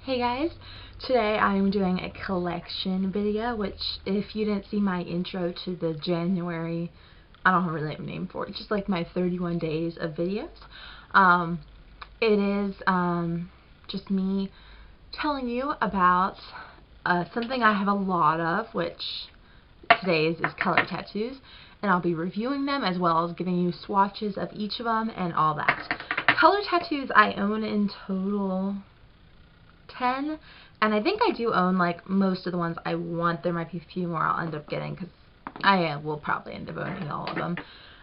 Hey guys, today I'm doing a collection video, which if you didn't see my intro to the January, I don't really have a name for it, just like my 31 days of videos. It is just me telling you about something I have a lot of, which today's is color tattoos, and I'll be reviewing them as well as giving you swatches of each of them and all that. Color tattoos I own in total 10, and I think I do own like most of the ones I want. There might be a few more I'll end up getting because I will probably end up owning all of them.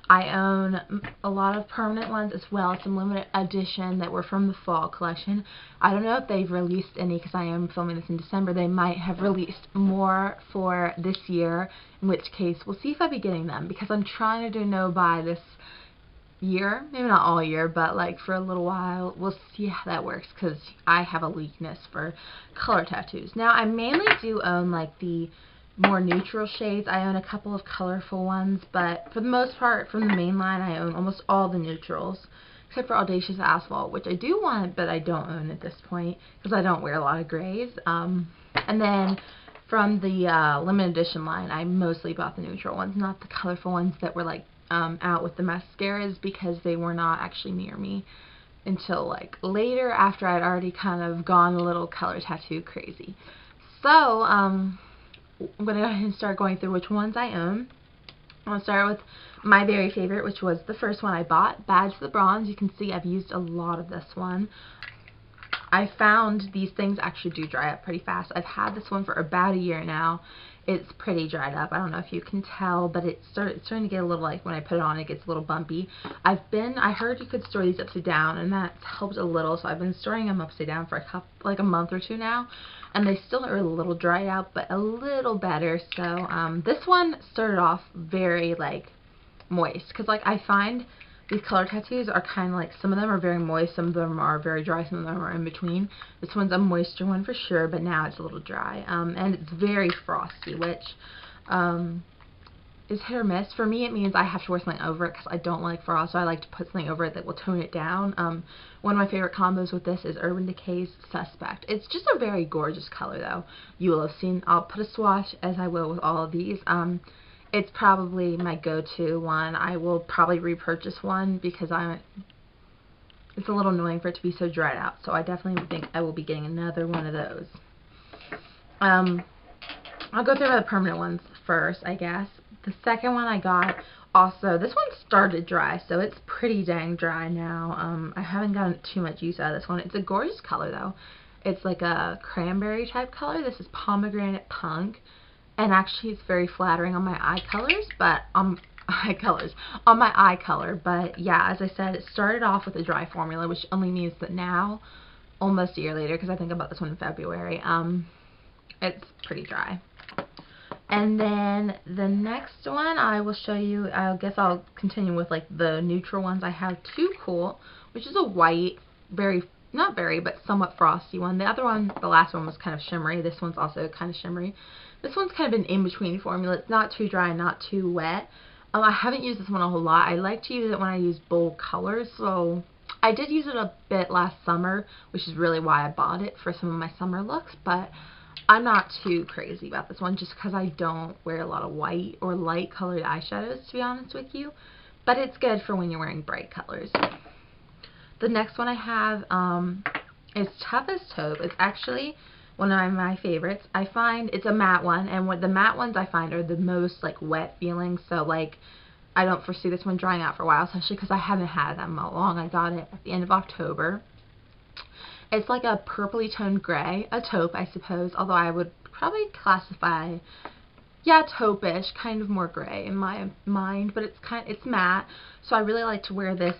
I own a lot of permanent ones as well, some limited edition that were from the fall collection. I don't know if they've released any because I am filming this in December. They might have released more for this year, in which case we'll see if I'll be getting them because I'm trying to do no buy this year, maybe not all year, but like for a little while. We'll see how that works because I have a weakness for color tattoos. Now I mainly do own like the more neutral shades. I own a couple of colorful ones, but for the most part from the main line I own almost all the neutrals except for Audacious Asphalt, which I do want but I don't own at this point because I don't wear a lot of grays. And then from the limited edition line I mostly bought the neutral ones, not the colorful ones that were like out with the mascaras, because they were not actually near me until like later after I'd already kind of gone a little color tattoo crazy. So I'm going to go ahead and start going through which ones I own. I'm going to start with my very favorite, which was the first one I bought, Badge the Bronze. You can see I've used a lot of this one. I found these things actually do dry up pretty fast. I've had this one for about a year now. It's pretty dried up. I don't know if you can tell, but it's starting to get a little, like when I put it on, it gets a little bumpy. I heard you could store these upside down, and that's helped a little, so I've been storing them upside down for a month or two now, and they still are a little dried out, but a little better. So this one started off very like moist, because like I find these color tattoos are kind of like, some of them are very moist, some of them are very dry, some of them are in between. This one's a moisture one for sure, but now it's a little dry. And it's very frosty, which is hit or miss. For me, it means I have to wear something over it because I don't like frost, so I like to put something over it that will tone it down. One of my favorite combos with this is Urban Decay's Suspect. It's just a very gorgeous color, though. You will have seen, I'll put a swatch, as I will with all of these. It's probably my go-to one. I will probably repurchase one because it's a little annoying for it to be so dried out. So I definitely think I will be getting another one of those. I'll go through the permanent ones first, I guess. The second one I got, also, this one started dry, so it's pretty dang dry now. I haven't gotten too much use out of this one. It's a gorgeous color, though. It's like a cranberry type color. This is Pomegranate Punk. And actually it's very flattering on my eye colors, but on my eye color. But yeah, as I said, it started off with a dry formula, which only means that now, almost a year later, because I think I bought this one in February, it's pretty dry. And then the next one I will show you, I guess I'll continue with like the neutral ones. I have Too Cool, which is a white, not very, but somewhat frosty one. The other one, the last one, was kind of shimmery. This one's also kind of shimmery. This one's kind of an in-between formula. It's not too dry, not too wet. I haven't used this one a whole lot. I like to use it when I use bold colors, so I did use it a bit last summer, which is really why I bought it for some of my summer looks, but I'm not too crazy about this one just because I don't wear a lot of white or light colored eyeshadows, to be honest with you, but it's good for when you're wearing bright colors. The next one I have is Tough as Taupe. It's actually one of my favorites. I find it's a matte one, and what the matte ones I find are the most like wet feeling, so like I don't foresee this one drying out for a while, especially because I haven't had it that long. I got it at the end of October. It's like a purpley toned gray, a taupe I suppose, although I would probably classify, yeah, taupe-ish, kind of more gray in my mind, but it's matte, so I really like to wear this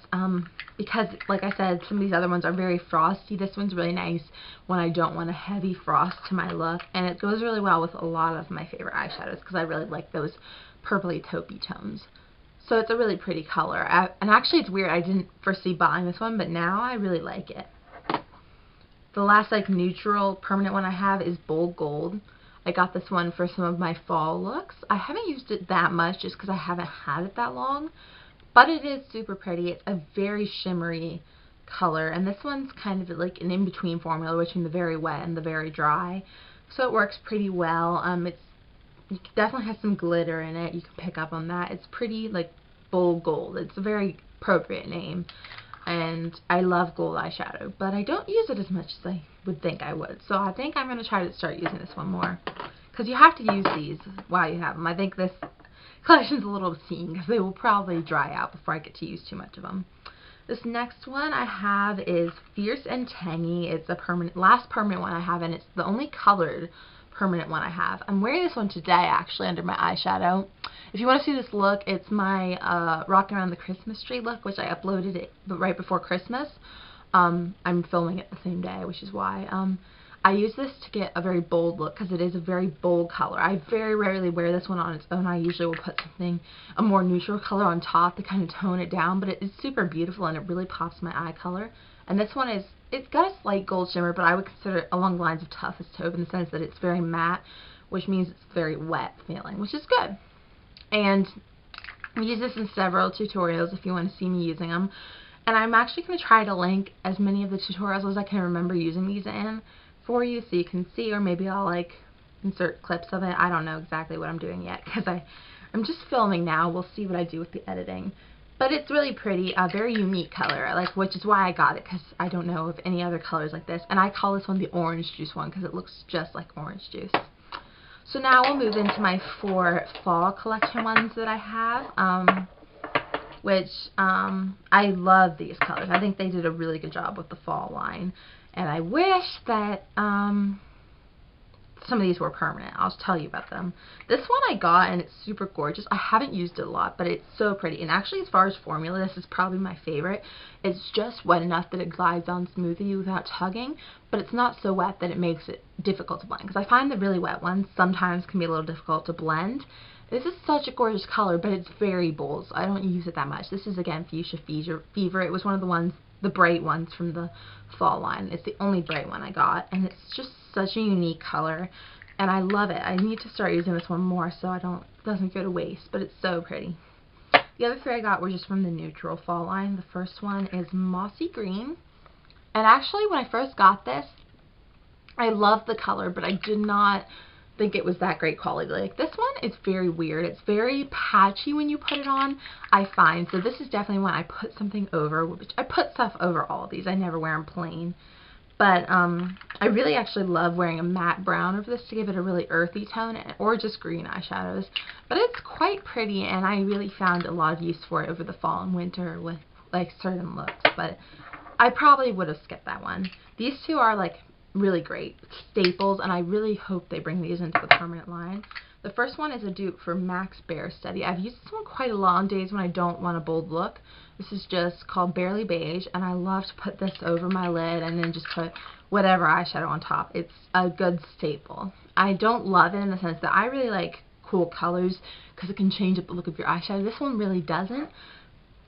because, like I said, some of these other ones are very frosty. This one's really nice when I don't want a heavy frost to my look, and it goes really well with a lot of my favorite eyeshadows because I really like those purpley taupey tones. So it's a really pretty color, and actually it's weird, I didn't foresee buying this one, but now I really like it. The last like neutral permanent one I have is Bold Gold. I got this one for some of my fall looks. I haven't used it that much just because I haven't had it that long, but it is super pretty. It's a very shimmery color, and this one's kind of like an in-between formula between the very wet and the very dry, so it works pretty well. It definitely has some glitter in it. You can pick up on that. It's pretty like bold gold. It's a very appropriate name, and I love gold eyeshadow, but I don't use it as much as I would think I would. So I think I'm going to try to start using this one more, because you have to use these while you have them. I think this collection's a little obscene because they will probably dry out before I get to use too much of them. This next one I have is Fierce and Tangy. It's a last permanent one I have, and it's the only colored permanent one I have. I'm wearing this one today actually under my eyeshadow. If you want to see this look, it's my Rocking Around the Christmas Tree look, which I uploaded it right before Christmas. I'm filming it the same day, which is why. I use this to get a very bold look because it is a very bold color. I very rarely wear this one on its own. I usually will put a more neutral color on top to kind of tone it down, but it is super beautiful and it really pops my eye color. And this one it's got a slight gold shimmer, but I would consider it along the lines of Tough as Taupe in the sense that it's very matte, which means it's very wet feeling, which is good. And I use this in several tutorials if you want to see me using them. And I'm actually going to try to link as many of the tutorials as I can remember using these in for you so you can see, or maybe I'll like insert clips of it. I don't know exactly what I'm doing yet because I'm just filming now. We'll see what I do with the editing. But it's really pretty, a very unique color, which is why I got it, because I don't know of any other colors like this. And I call this one the orange juice one because it looks just like orange juice. So now we'll move into my 4 fall collection ones that I have, which I love these colors. I think they did a really good job with the fall line. And I wish that some of these were permanent. I'll tell you about them. This one I got, and it's super gorgeous. I haven't used it a lot, but it's so pretty. And actually, as far as formula, this is probably my favorite. It's just wet enough that it glides on smoothly without tugging, but it's not so wet that it makes it difficult to blend. Because I find the really wet ones sometimes can be a little difficult to blend. This is such a gorgeous color, but it's very bold, so I don't use it that much. This is, again, Fuchsia Fever. It was one of the bright ones from the fall line. It's the only bright one I got, and it's just such a unique color, and I love it. I need to start using this one more so it doesn't go to waste, but it's so pretty. The other 3 I got were just from the neutral fall line. The first one is Mossy Green, and actually when I first got this, I loved the color, but I did not think it was that great quality. Like, this one is very weird. It's very patchy when you put it on, I find. So this is definitely when I put something over, which I put stuff over all of these. I never wear them plain. But I really actually love wearing a matte brown over this to give it a really earthy tone, or just green eyeshadows. But it's quite pretty, and I really found a lot of use for it over the fall and winter with like certain looks. But I probably would have skipped that one. These 2 are like really great staples, and I really hope they bring these into the permanent line. The first one is a dupe for Max Bare Steady. I've used this one quite a lot on days when I don't want a bold look. This is just called Barely Beige, and I love to put this over my lid and then just put whatever eyeshadow on top. It's a good staple. I don't love it in the sense that I really like cool colors because it can change up the look of your eyeshadow. This one really doesn't.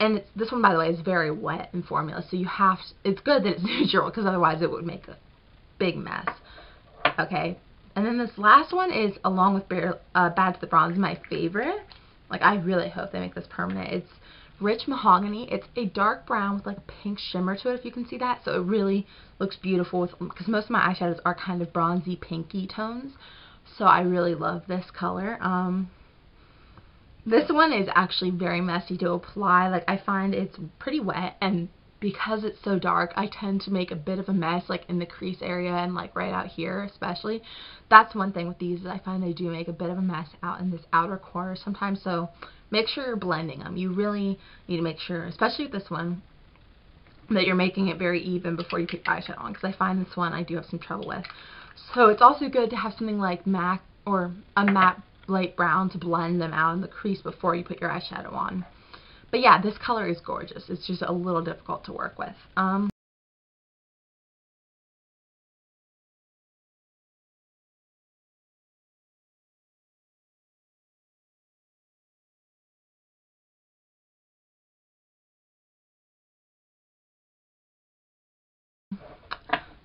And this one, by the way, is very wet in formula, so it's good that it's neutral because otherwise it would make a big mess. Okay, and then this last one is, along with Bad to the Bronze, my favorite. Like, I really hope they make this permanent. It's Rich Mahogany. It's a dark brown with like a pink shimmer to it, if you can see that. So it really looks beautiful because most of my eyeshadows are kind of bronzy, pinky tones. So I really love this color. This one is actually very messy to apply. Like, I find it's pretty wet, and because it's so dark, I tend to make a bit of a mess, like in the crease area and like right out here especially. That's one thing with these, is I find they do make a bit of a mess out in this outer corner sometimes, so make sure you're blending them. You really need to make sure, especially with this one, that you're making it very even before you put eyeshadow on, because I find this one I do have some trouble with. So it's also good to have something like MAC or a matte light brown to blend them out in the crease before you put your eyeshadow on. But yeah, this color is gorgeous. It's just a little difficult to work with.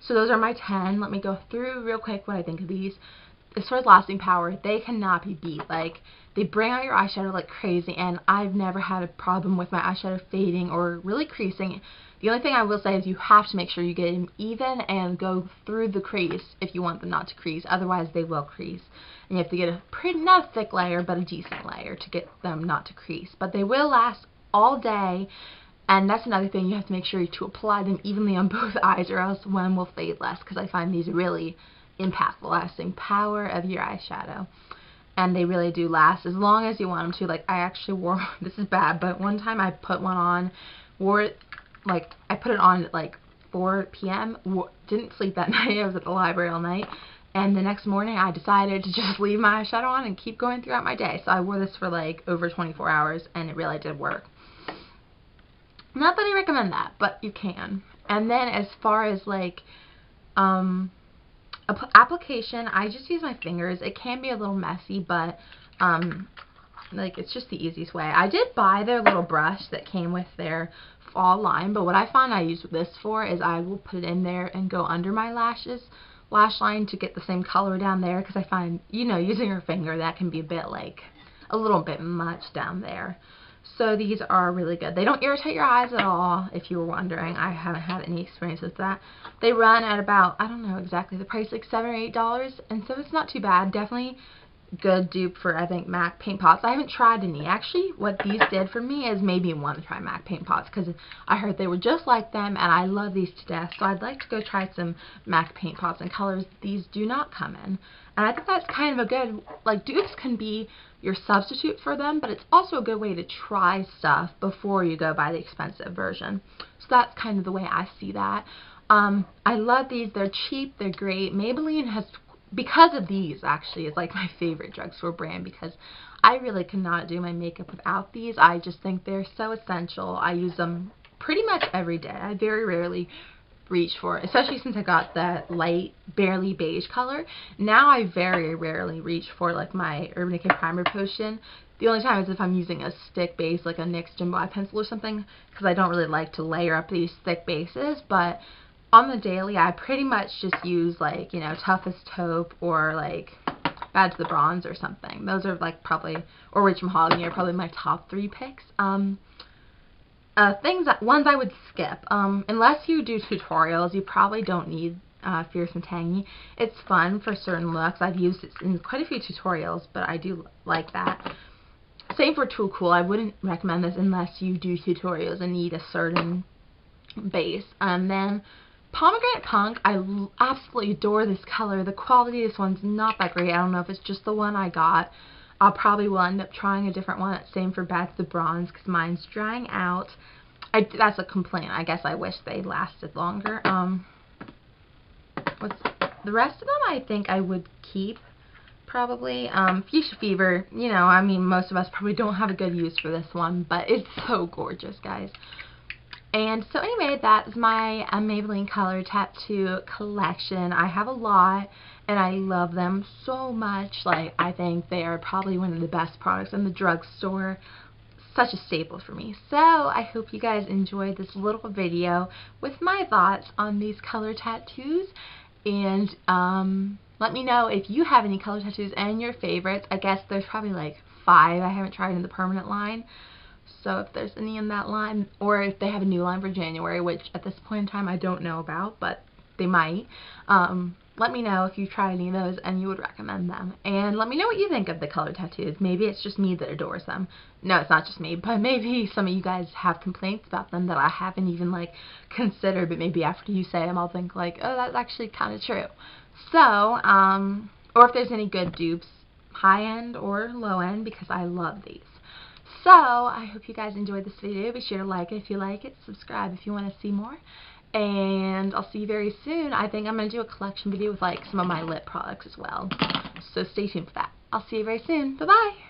So those are my 10. Let me go through real quick what I think of these. As far as lasting power, they cannot be beat. Like, they bring out your eyeshadow like crazy, and I've never had a problem with my eyeshadow fading or really creasing. The only thing I will say is you have to make sure you get them even and go through the crease if you want them not to crease. Otherwise, they will crease. And you have to get a pretty, not a thick layer, but a decent layer to get them not to crease. But they will last all day. And that's another thing, you have to make sure to apply them evenly on both eyes, or else one will fade less, because I find these really impact the lasting power of your eyeshadow. And they really do last as long as you want them to. Like, I actually wore, this is bad, but one time I put one on, wore it, like, I put it on at like 4 p.m., didn't sleep that night, I was at the library all night, and the next morning I decided to just leave my eyeshadow on and keep going throughout my day. So I wore this for like over 24 hours, and it really did work. Not that I recommend that, but you can. And then as far as like application, I just use my fingers. It can be a little messy, but like, it's just the easiest way. I did buy their little brush that came with their fall line, but what I find I use this for is I will put it in there and go under my lash line to get the same color down there, because I find, you know, using your finger, that can be a bit like a little bit much down there. So these are really good. They don't irritate your eyes at all, if you were wondering. I haven't had any experience with that. They run at about, I don't know exactly the price, like $7 or $8, and so it's not too bad. Definitely good dupe for, I think, MAC paint pots. I haven't tried any. Actually, what these did for me is made me want to try MAC paint pots, because I heard they were just like them, and I love these to death. So I'd like to go try some MAC paint pots in colors these do not come in. And I think that's kind of a good, like, dupes can be your substitute for them, but it's also a good way to try stuff before you go buy the expensive version. So that's kind of the way I see that. I love these. They're cheap. They're great. Maybelline has, because of these, actually, is like my favorite drugstore brand, because I really cannot do my makeup without these. I just think they're so essential. I use them pretty much every day. I very rarely reach for it, especially since I got that light, barely beige color. Now I very rarely reach for like my Urban Decay Primer Potion. The only time is if I'm using a stick base, like a NYX Jim Bob pencil or something, because I don't really like to layer up these thick bases. But on the daily, I pretty much just use, like, you know, Toughest Taupe or like Bad to the Bronze or something. Those are like probably, or Rich Mahogany are probably my top 3 picks. Ones I would skip. Unless you do tutorials, you probably don't need Fierce and Tangy. It's fun for certain looks. I've used it in quite a few tutorials, but I do like that. Same for Too Cool. I wouldn't recommend this unless you do tutorials and need a certain base. And then Pomegranate Punk, I absolutely adore this color. The quality of this one's not that great. I don't know if it's just the one I got. I'll probably will end up trying a different one. Same for Bad to the Bronze, because mine's drying out. That's a complaint. I guess I wish they lasted longer. The rest of them I think I would keep, probably. Fuchsia Fever, you know, I mean, most of us probably don't have a good use for this one, but it's so gorgeous, guys. And so anyway, that's my Maybelline Color Tattoo collection. I have a lot, and I love them so much. Like, I think they are probably one of the best products in the drugstore. Such a staple for me. So I hope you guys enjoyed this little video with my thoughts on these color tattoos. And let me know if you have any color tattoos and your favorites. I guess there's probably like 5 I haven't tried in the permanent line. So if there's any in that line, or if they have a new line for January, which at this point in time I don't know about, but they might. Let me know if you've tried any of those and you would recommend them. And let me know what you think of the color tattoos. Maybe it's just me that adores them. No, it's not just me, but maybe some of you guys have complaints about them that I haven't even like considered, but maybe after you say them I'll think like, oh, that's actually kind of true. So, or if there's any good dupes, high end or low end, because I love these. So, I hope you guys enjoyed this video. Be sure to like it if you like it. Subscribe if you want to see more. And I'll see you very soon. I think I'm going to do a collection video with like some of my lip products as well. So stay tuned for that. I'll see you very soon. Bye-bye.